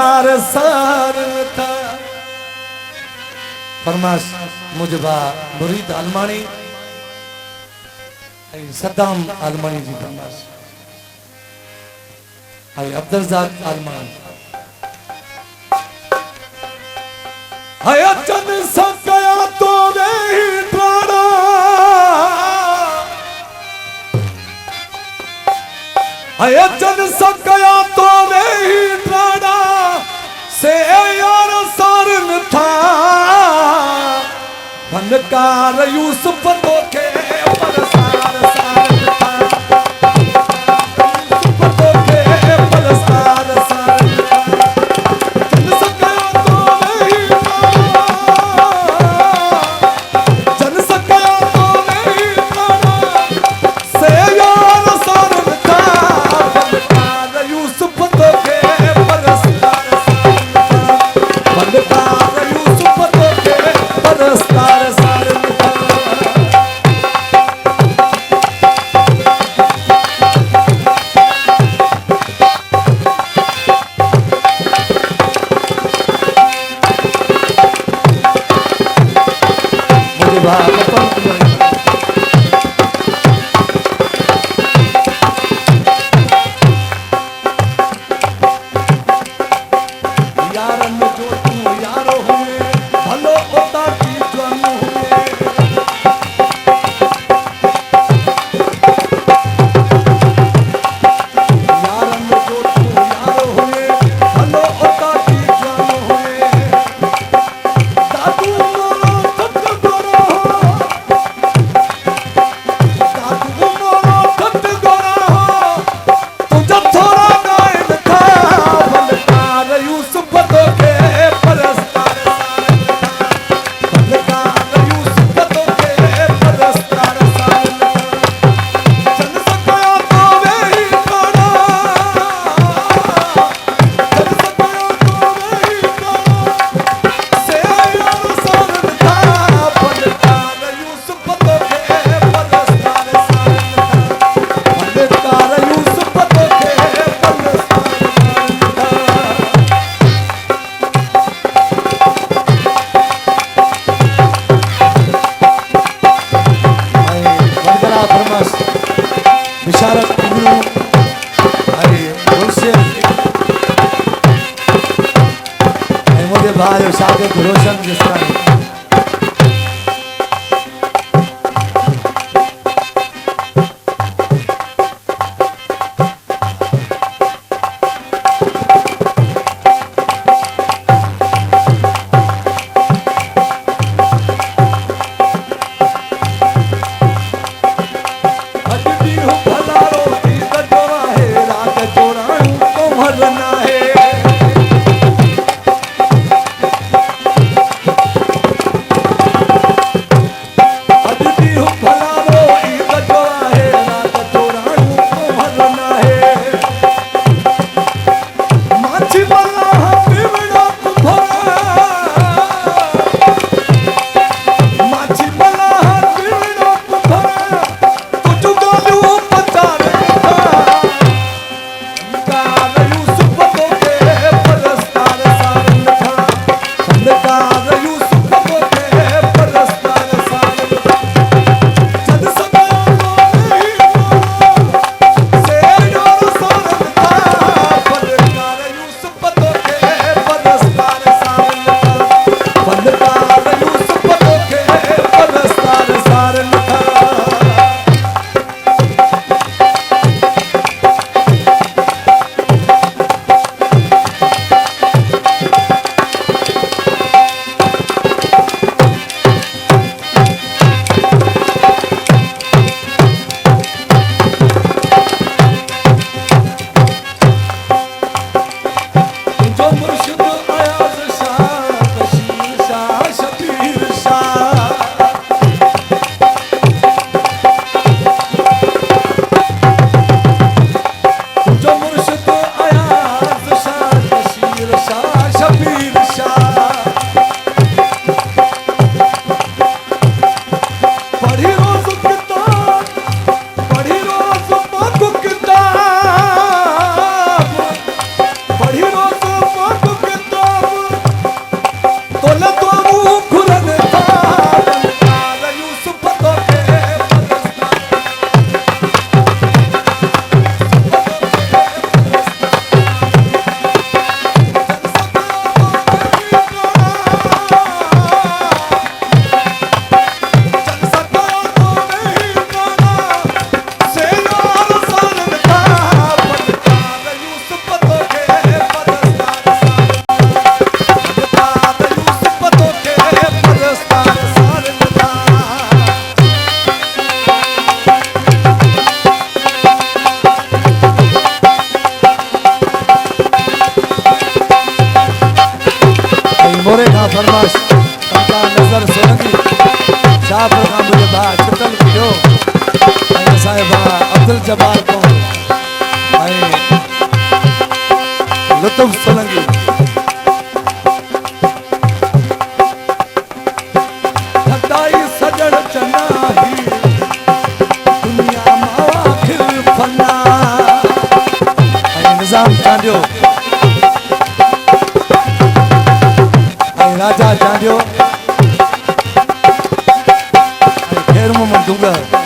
परस्तार सार था फरमाश मुजबा मुरीद आलमानी सद्दाम आलमानी जी फरमाश आई अब्दुलरज़ाक आलमानी हयचन सकया तो नहीं प्राणा हयचन सकया तो नहीं प्राणा से यार सारन था फनकार यूसुफ तो के परस्तार सारन था यूसुफ तो के परस्तार सारन था जन सकया तो नहीं जन सकया तो नहीं से यार सारन था फनकार यूसुफ तो के परस्तार फनकार यूसुफ तो के परस्तार सारन था मुझे भाग यारन जो तू यारो हुए भलो होता की जन हुए यारन जो तू यारो हुए भलो होता की जन हुए दादू मोरो थक गोरो दादू मोरो थक गोरो तुझे थोड़ा गायन था फनकार यूसुफ तो के परस्तार सारन था फनकार यूसुफ तो के परस्तार सारन था जन सकया तो नहीं प्राणा जन सकया तो नहीं प्राणा से यार सारन था फनकार यूसुफ तो के परस्तार सारन था फनकार यूसुफ तो के परस्तार सारन था वरदरा फरमाश बिशारत इब्नु आई रोशन आई मुझे भाई और शागिर्द रोशन जिस तरह अजदी हो भला रोटी कटोरा है रात चोराणू तो मरना है अजदी हो भला रोटी कटोरा है रात चोराणू तो मरना है माछी बल्ला पीवड़ा भरा माछी बल्ला पीवड़ा भरा तुझ गालू पचारे था फनकार यूसुफ तो के परस्तार सारन था फनकार यूसुफ तो के परस्तार सारन था जन सकया तो नहीं से यार सारन फरमाश कंका नज़र सोलंगी शाहपुर खां मुंहिंजे भाउ छुटल पियो ऐं असांजे भाउ अब्दुल जब्बार खां ऐं लुत्फ़ सोलंगी हदाई सजण चनाही दुनिया मां आखिर फना ऐं निज़ाम चांडियो राजा चांडियो खेर मोहम्मद दुगर